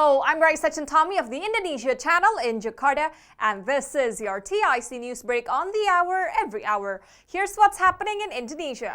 Hello, I'm Raisa Chantami of the Indonesia channel in Jakarta, and this is your TIC News Break on the hour, every hour. Here's what's happening in Indonesia.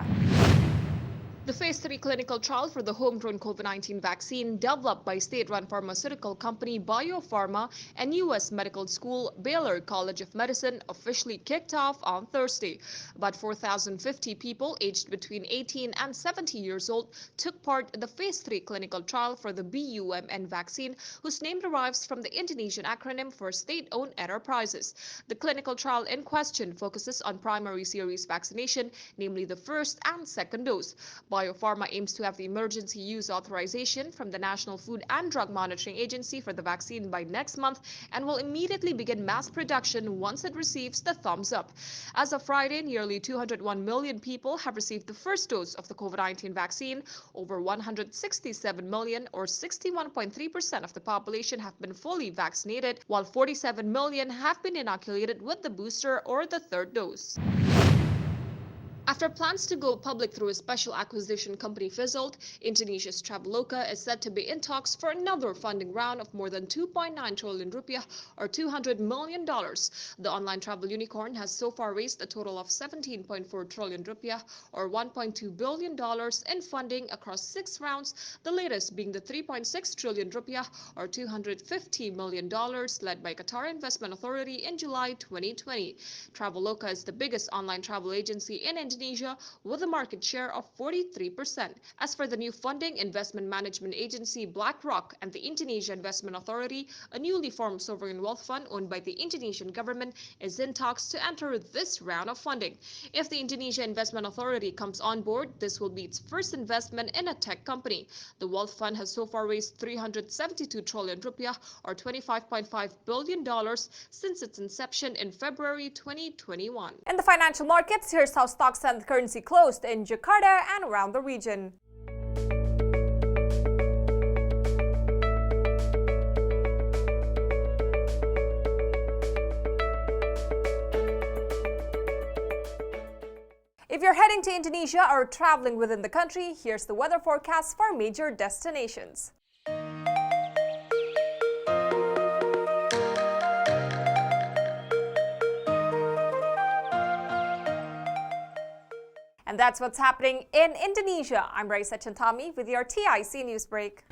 The Phase 3 clinical trial for the homegrown COVID-19 vaccine developed by state-run pharmaceutical company Biopharma and U.S. Medical School Baylor College of Medicine officially kicked off on Thursday. About 4,050 people aged between 18 and 70 years old took part in the Phase 3 clinical trial for the BUMN vaccine, whose name derives from the Indonesian acronym for State-Owned Enterprises. The clinical trial in question focuses on primary series vaccination, namely the first and second dose. Biopharma aims to have the emergency use authorization from the National Food and Drug Monitoring Agency for the vaccine by next month and will immediately begin mass production once it receives the thumbs up. As of Friday, nearly 201 million people have received the first dose of the COVID-19 vaccine. Over 167 million, or 61.3% of the population, have been fully vaccinated, while 47 million have been inoculated with the booster or the third dose. After plans to go public through a special acquisition company fizzled, Indonesia's Traveloka is said to be in talks for another funding round of more than 2.9 trillion rupiah or $200 million. The online travel unicorn has so far raised a total of 17.4 trillion rupiah or $1.2 billion in funding across 6 rounds, the latest being the 3.6 trillion rupiah or $250 million led by Qatar Investment Authority in July 2020. Traveloka is the biggest online travel agency in Indonesia with a market share of 43%. As for the new funding, investment management agency BlackRock and the Indonesia Investment Authority, a newly formed sovereign wealth fund owned by the Indonesian government, is in talks to enter this round of funding. If the Indonesia Investment Authority comes on board, this will be its first investment in a tech company. The wealth fund has so far raised 372 trillion rupiah or $25.5 billion since its inception in February 2021. In the financial markets, here's how stocks and currency closed in Jakarta and around the region. If you're heading to Indonesia or traveling within the country, here's the weather forecast for major destinations. And that's what's happening in Indonesia. I'm Raisa Chantami with your TIC News Break.